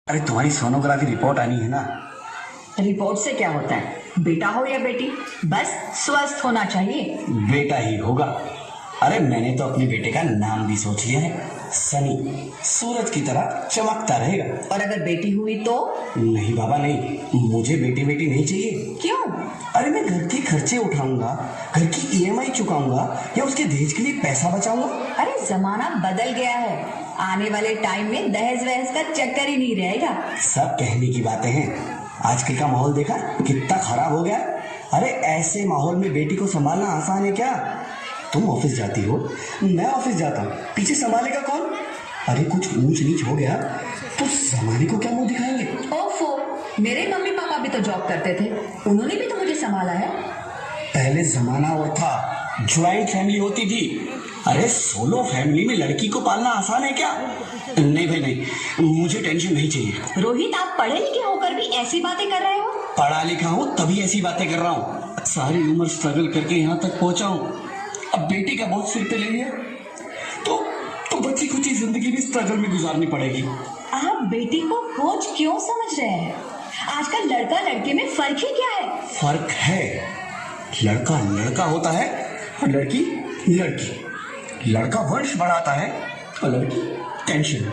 अरे तुम्हारी sonography report आनी है ना। रिपोर्ट से क्या होता है? बेटा हो या बेटी, बस स्वस्थ होना चाहिए। बेटा ही होगा। अरे मैंने तो अपने बेटे का नाम भी सोच लिया है, सनी। सूरज की तरह चमकता रहेगा। और अगर बेटी हुई तो? नहीं बाबा नहीं, मुझे बेटी बेटी नहीं चाहिए। क्यों? अरे मैं घर के खर्चे उठाऊंगा, घर की ईएमआई चुकाऊंगा या उसके दहेज के लिए पैसा बचाऊंगा। अरे जमाना बदल गया है, आने वाले टाइम में दहेज वहेज का चक्कर ही नहीं रहेगा। सब कहने की बातें हैं, आजकल का माहौल देखा कितना खराब हो गया। अरे ऐसे माहौल में बेटी को संभालना आसान है क्या? तुम ऑफिस जाती हो, मैं ऑफिस जाता हूँ, पीछे संभालेगा कौन? अरे कुछ ऊंच नीच हो गया तो जमाने को क्या मुंह दिखाएंगे? ओफो, मेरे मम्मी पापा भी तो जॉब करते थे, उन्होंने भी तो मुझे संभाला है। पहले जमाना और था, ज्वाइंट फैमिली होती थी। अरे सोलो फैमिली में लड़की को पालना आसान है क्या? नहीं भाई नहीं, मुझे टेंशन नहीं चाहिए। रोहित, आप पढ़े लिखे होकर भी ऐसी बातें कर रहे हो? पढ़ा लिखा हूँ तभी ऐसी बातें कर रहा हूँ। सारी उम्र स्ट्रगल करके यहाँ तक पहुंचा हूँ, अब बेटी का बोझ सिर पे ले लिया तो बच्ची खुची जिंदगी भी स्ट्रगल में गुजारनी पड़ेगी। आप बेटी को बोझ क्यों समझ रहे हैं? आजकल लड़का लड़के में फर्क ही क्या है? फर्क है, लड़का लड़का होता है और लड़की लड़की। लड़का वंश बढ़ाता है और लड़की टेंशन।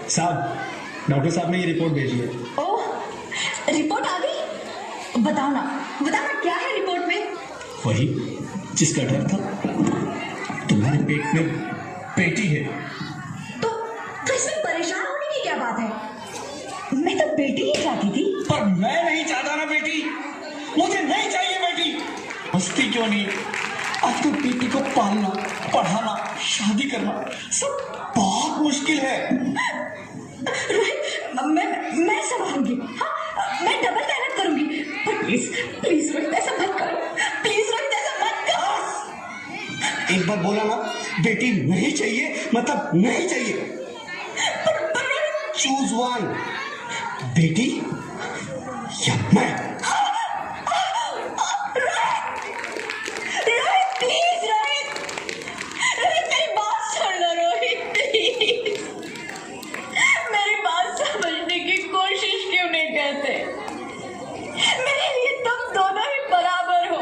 साहब, डॉक्टर साहब ने ये रिपोर्ट भेजी है। ओह, रिपोर्ट आ गई? बताओ ना क्या है रिपोर्ट में? वही जिसका डर था, तुम्हारे पेट में बेटी है। तो इसमें परेशान होने की क्या बात है? मैं तो बेटी ही चाहती थी। पर मैं नहीं चाहता ना बेटी, मुझे नहीं चाहिए बेटी। मस्ती क्यों नहीं? आज तो बेटी को पालना, पढ़ाना, शादी करना सब बहुत मुश्किल है। रोहित, मैं संभालूंगी। हाँ, मैं डबल मेहनत करूंगी। पर प्लीज रोहित, ऐसा मत करो। प्लीज रोहित, ऐसा मत करो। एक बार बोला ना, बेटी नहीं चाहिए मतलब नहीं चाहिए। पर रोहित, चूज वन, बेटी या मैं। रोहित प्लीज, रोहित मेरी बात सुन लो। रोहित प्लीज, मेरी बात समझने की कोशिश क्यों नहीं करते? मेरे लिए तुम दोनों ही बराबर हो।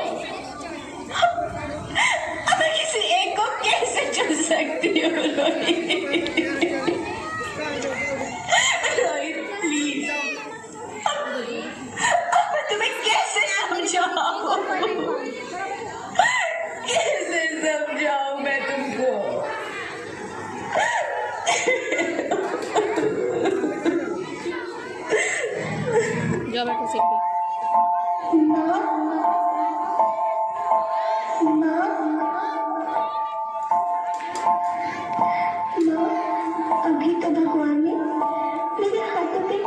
अब मैं किसी एक को कैसे चुन सकती हूँ? रोहित प्लीज, अब मैं तुम्हें कैसे समझाऊं? कैसे समझाऊं मैं तुमको? जाओ बैठो सीट पे। अभी तो भगवान ने मेरे हाथों पे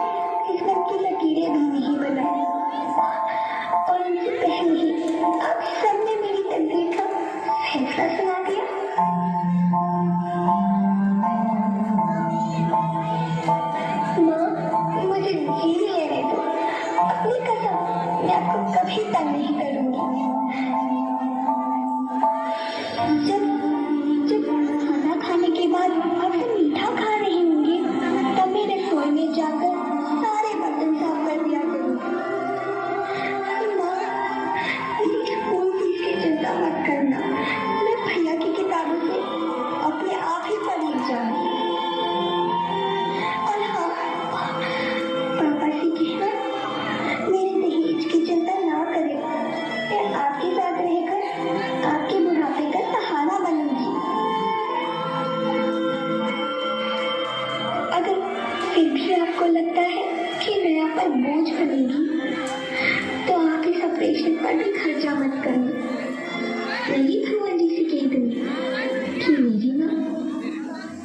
किस्मत की लकीरें भी नहीं बनाई, और उनसे पहले ही आप सबने मेरी तकदीर का फैसला सुना दिया। माँ, मुझे जी लेने दो। अपनी कसम, मैं आपको कभी तंग नहीं करूंगी। जब खाना खाने के बाद आप सब मीठा खा रही होंगी, तब मैं रसोई में जाकर सारे बर्तन साफ कर दिया करूंगी। माँ, मेरी स्कूल फीस की चिंता मत करना, मैं भैया की किताबों से अपने आप ही पढ़ लिख जाऊंगी। और हाँ, पापा से कहना मेरे दहेज की चिंता ना करें। मैं आपके साथ रहकर आपके बुढ़ापे का सहारा बनूंगी। अगर फिर भी आपको लगता है कि मैं आप पर बोझ बनेगी, तो आप इस ऑपरेशन पर भी खर्चा मत करना। वही भगवान जी से कह दूंगी कि मेरी माँ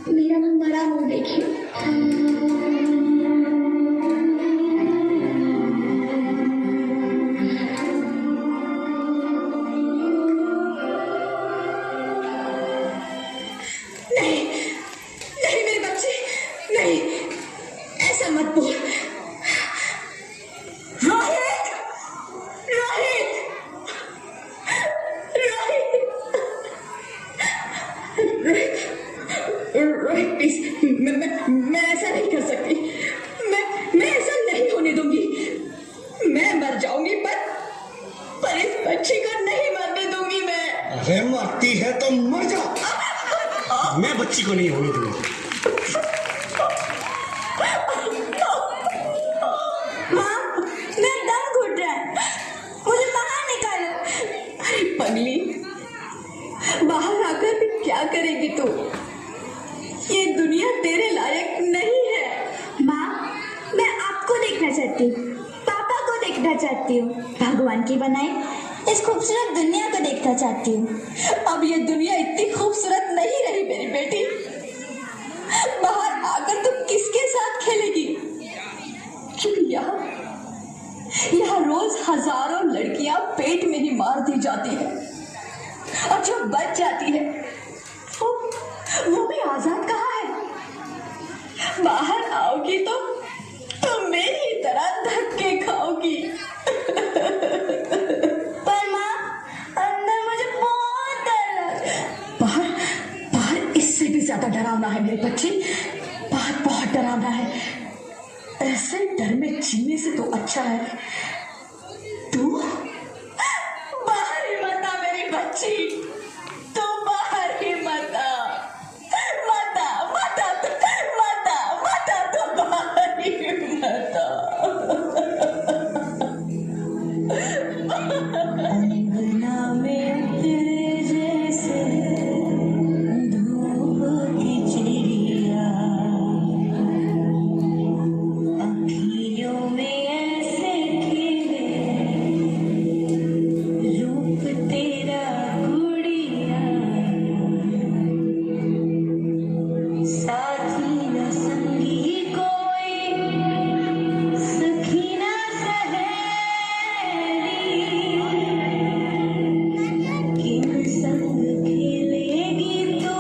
मेरा बड़ा मुंह देखिए। नहीं मेरे बच्चे, नहीं, ऐसा मत बोल। रोहित, रोहित, रोहित, रोहित, मैं बच्ची को नहीं होने दूंगा। माँ, मेरा दम घुट रहा है, मुझे बाहर निकालो। अरे पगली, बाहर आकर भी क्या करेगी तू? ये दुनिया तेरे लायक नहीं है। माँ, मैं आपको देखना चाहती हूँ, पापा को देखना चाहती हूँ, भगवान की बनाई इस खूबसूरत दुनिया को देखना चाहती हूँ। अब ये दुनिया इतनी खूबसूरत नहीं रही मेरी बेटी। बाहर आकर तू किसके साथ खेलेगी? क्योंकि यहाँ रोज हजारों लड़कियां पेट में ही मार दी जाती है, और जो बच जाती है वो भी आजाद कहाँ है? बाहर आओगी तो मेरी तरह धक्के खाओगी। पर माँ, अंदर मुझे बहुत डर लग रहा है। बाहर इससे भी ज्यादा डरावना है मेरे बच्चे। बाहर बहुत डरावना है। ऐसे डर में जीने से तो अच्छा है तू बाहर ही मत आ मेरी बच्ची। तू बाहर ही मत आ, मत आ, मत आ, मत आ, मत आ, तू बाहर ही मत आ। अंगना में तेरे जैसे धूप की चिड़िया, अखियों में ऐसे खिले रूप तेरा गुड़िया, साथी न संगी कोई, सखी न सहेली, किन संग खेलेगी तू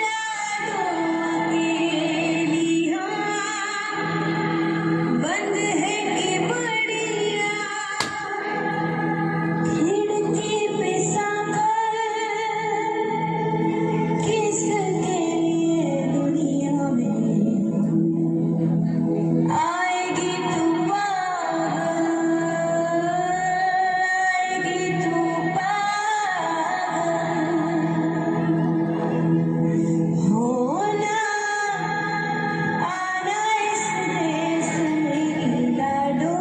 लाडो अकेली। हाँ, बंद है कि बढ़िया खिड़की पे सांभर, किसके लिए दुनिया में आएगी तू पागल, आएगी तू पागल। होना आना इस देश में लाडो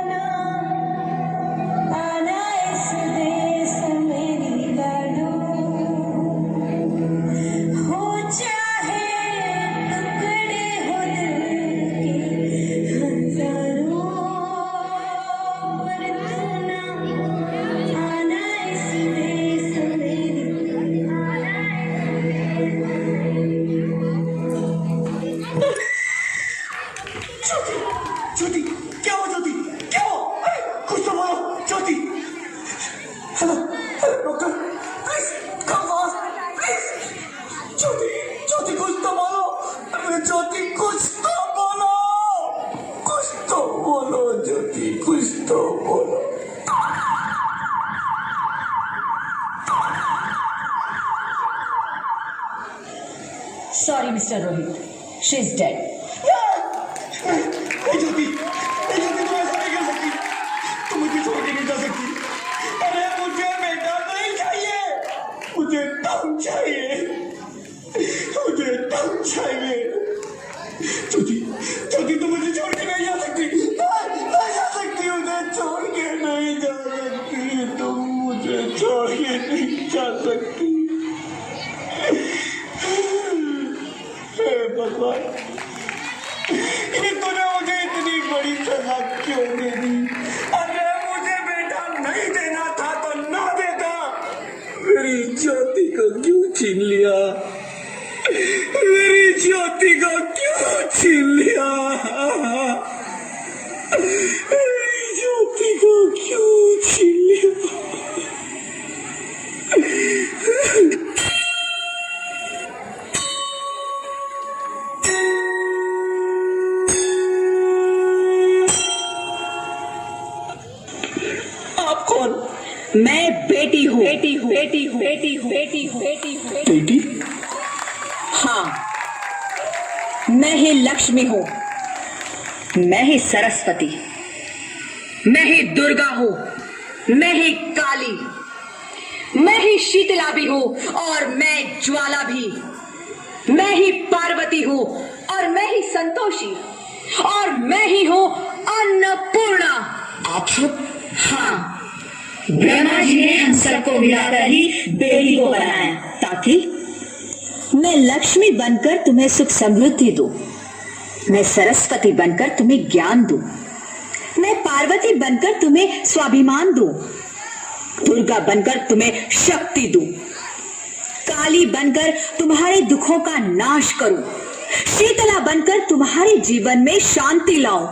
ना, आना इस देश मेरी लाडो। हो चाहे टुकड़े हो दिल के हजारों, पर तू ना आना इस देश मेरी, आना ज्योति, क्या हो ज्योति, क्या हो? अरे, कुछ तो बोलो Jyoti. Hello hello doctor, please come fast please. Jyoti, Jyoti कुछ तो बोलो। अरे ज्योति कुछ तो बोलो, कुछ तो बोलो ज्योति, कुछ तो बोलो। Sorry, Mr. Rohit. She's dead. नहीं ज्योति, नहीं ज्योति, तुम ऐसा नहीं कर सकती, तुम मुझे छोड़ के नहीं जा सकती। अरे मुझे बेटा नहीं चाहिए, मुझे तुम चाहिए, मुझे तुम चाहिए। ज्योति, ज्योति तुम मुझे छोड़ के नहीं जा सकती, नहीं जा सकती, मुझे छोड़ के नहीं जा सकती, तुम मुझे छोड़ के नहीं जा सकती। हे भगवान, ये तूने मुझे इतनी बड़ी सजा क्यों दे दी? अरे मुझे बेटा नहीं देना था तो ना देता, मेरी ज्योति को क्यों छीन लिया, मेरी ज्योति को क्यों छीन लिया, मेरी ज्योति को क्यों छीन लिया। आप कौन? मैं बेटी हूँ, बेटी हूँ, बेटी हूँ, बेटी हूँ, बेटी हूँ, बेटी हूँ, बेटी? हाँ, मैं ही लक्ष्मी हूँ, मैं ही सरस्वती, मैं ही दुर्गा हूँ, मैं ही काली, मैं ही शीतला भी हूँ और मैं ज्वाला भी। मैं ही पार्वती हूँ और मैं ही संतोषी और मैं ही हूँ अन्नपूर्णा। आप सब? हाँ, ब्रह्मा जी ने हम सबको मिलाकर ही बेटी को बनाया ताकि मैं लक्ष्मी बनकर तुम्हें सुख समृद्धि दूं, मैं सरस्वती बनकर तुम्हें ज्ञान दूं, मैं पार्वती बनकर तुम्हें स्वाभिमान दूं, दुर्गा बनकर तुम्हें शक्ति दूं, काली बनकर तुम्हारे दुखों का नाश करूं, शीतला बनकर तुम्हारे जीवन में शांति लाऊं,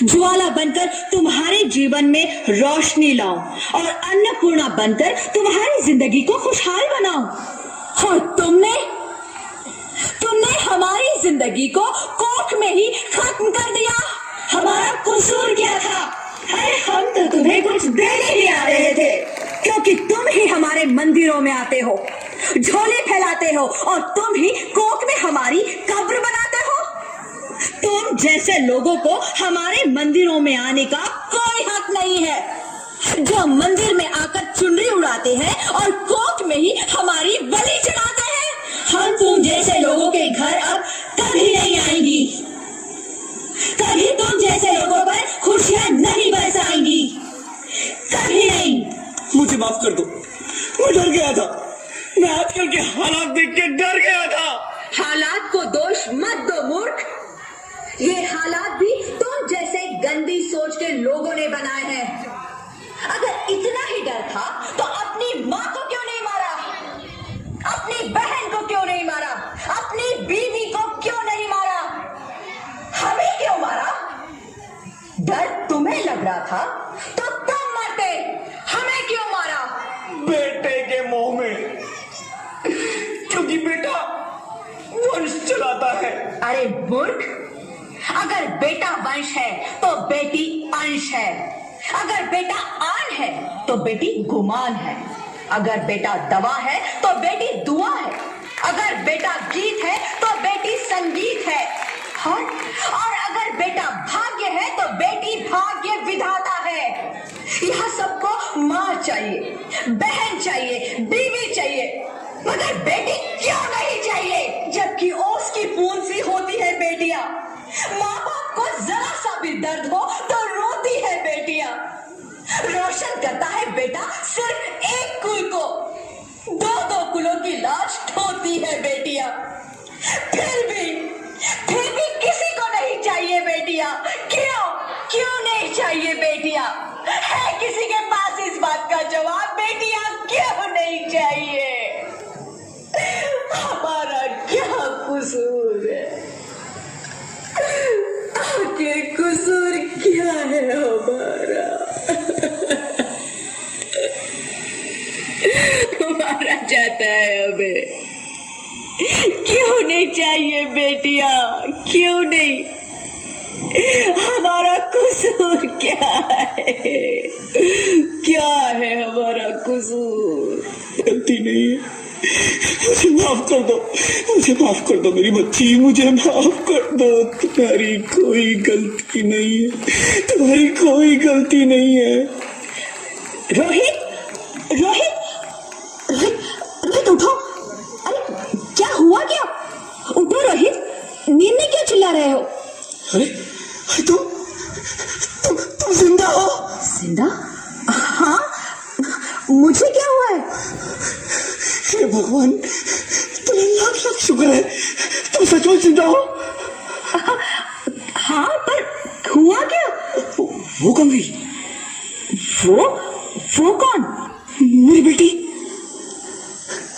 ज्वाला बनकर तुम्हारे जीवन में रोशनी लाऊं और अन्नपूर्णा बनकर तुम्हारी जिंदगी को खुशहाल बनाऊं। और तुमने हमारी जिंदगी को कोख में ही खत्म कर दिया। हमारा कसूर क्या था? अरे हम तो तुम्हें कुछ देने ही आ रहे थे, क्योंकि तुम ही हमारे मंदिरों में आते हो, झोले फैलाते हो और तुम ही कोख में हमारी कब्र बनाते हो। तुम जैसे लोगों को हमारे मंदिरों में आने का कोई हक नहीं है, जो मंदिर में आकर चुनरी उड़ाते हैं और कोख में ही हमारी बलि चढ़ाते हैं। हम तुम जैसे लोगों के घर अब कभी नहीं आएंगी, कभी तुम जैसे लोगों पर खुशियां नहीं बरसाएंगी, कभी नहीं। मुझे माफ कर दो, मैं डर गया था। मैं आजकल के हालात देख के डर गया था। हालात को दोष मत दो मूर्ख, ये हालात भी तुम जैसे गंदी सोच के लोगों ने बनाए हैं। अगर इतना ही डर था तो अपनी माँ को क्यों नहीं मारा, अपनी बहन को क्यों नहीं मारा, अपनी बीवी को क्यों नहीं मारा, हमें क्यों मारा? डर तुम्हें लग रहा था तो तुम मरते, हमें क्यों मारा? बेटे के मोह में, क्योंकि बेटा वंश चलाता है। अरे मूर्ख, अगर बेटा वंश है तो बेटी अंश है, अगर बेटा आन है तो बेटी गुमान है, अगर बेटा दवा है तो बेटी दुआ है, अगर बेटा गीत है तो बेटी संगीत है, और अगर बेटा भाग्य है तो बेटी भाग्य विधाता है। यह सबको माँ चाहिए, बहन चाहिए, बीवी चाहिए, मगर बेटी क्यों नहीं चाहिए? जबकि ओस की बूंद सी होती है बेटियां, माँ बाप को जरा सा भी दर्द हो तो रोती है बेटियां। रोशन करता है बेटा सिर्फ एक कुल को, दो दो कुलों की लाश ढोती है बेटियां। फिर भी किसी को नहीं चाहिए बेटियां। क्यों नहीं चाहिए बेटियां? है किसी के पास इस बात का जवाब? बेटियां क्यों नहीं चाहिए? हमारा क्या कसूर है? आखिर कसूर क्या है हमारा? मारा जाता है हमें, क्यों नहीं चाहिए बेटियां? क्यों नहीं? हमारा कसूर क्या है? क्या है हमारा कसूर? गलती नहीं है, मुझे माफ कर दो, मुझे माफ कर दो मेरी बच्ची, मुझे माफ कर दो। तुम्हारी कोई गलती नहीं है, तुम्हारी कोई गलती नहीं है। रोहित, रोहित, रोहित, रोहित उठो। अरे क्या हुआ? क्या? उठो रोहित, नींद में क्यों चिल्ला रहे हो? अरे तुम जिंदा हो? जिंदा? हाँ, मुझे क्या हुआ है? हे भगवान, तुम्हें लाख लाख शुक्र है, तुम सचमुच जिंदा हो। हाँ, पर हुआ क्या? वो कौन गई? वो कौन? मेरी बेटी,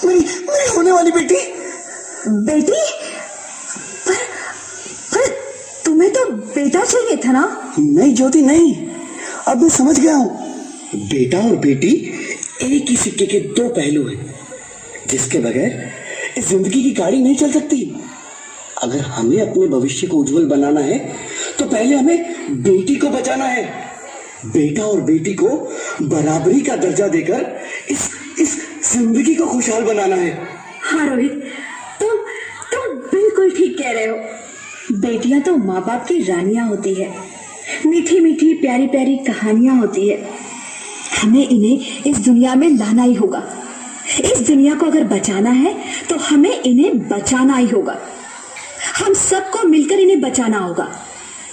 मेरी होने वाली बेटी। बेटी? पर तुम्हें तो बेटा चाहिए था ना? नहीं ज्योति, नहीं, अब मैं समझ गया हूँ। बेटा और बेटी एक ही सिक्के के दो पहलू हैं, जिसके बगैर इस जिंदगी की गाड़ी नहीं चल सकती। अगर हमें अपने भविष्य को उज्जवल बनाना है तो पहले हमें बेटी को बचाना है। बेटा और बेटी को बराबरी का दर्जा देकर इस जिंदगी को खुशहाल बनाना है। हाँ रोहित, तुम बिल्कुल ठीक कह रहे हो। बेटियां तो माँ बाप की रानियां होती है, मीठी मीठी प्यारी प्यारी कहानियां होती है। हमें इन्हें इस दुनिया में लाना ही होगा, इस दुनिया को अगर बचाना है तो हमें इन्हें बचाना ही होगा। हम सबको मिलकर इन्हें बचाना होगा,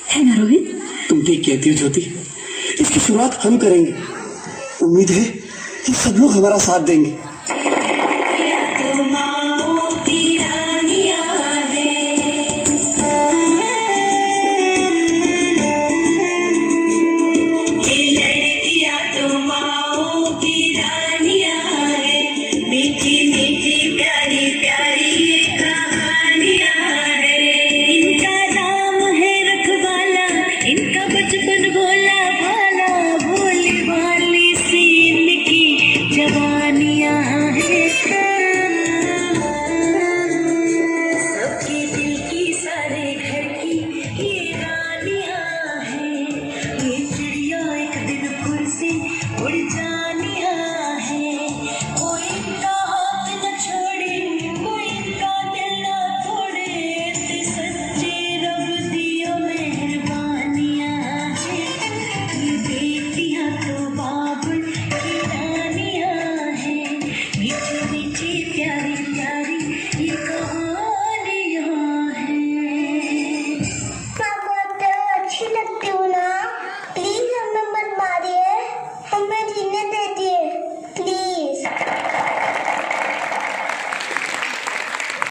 है ना रोहित? तुम ठीक कहती हो ज्योति, इसकी शुरुआत हम करेंगे। उम्मीद है कि सब लोग हमारा साथ देंगे। उड़ जा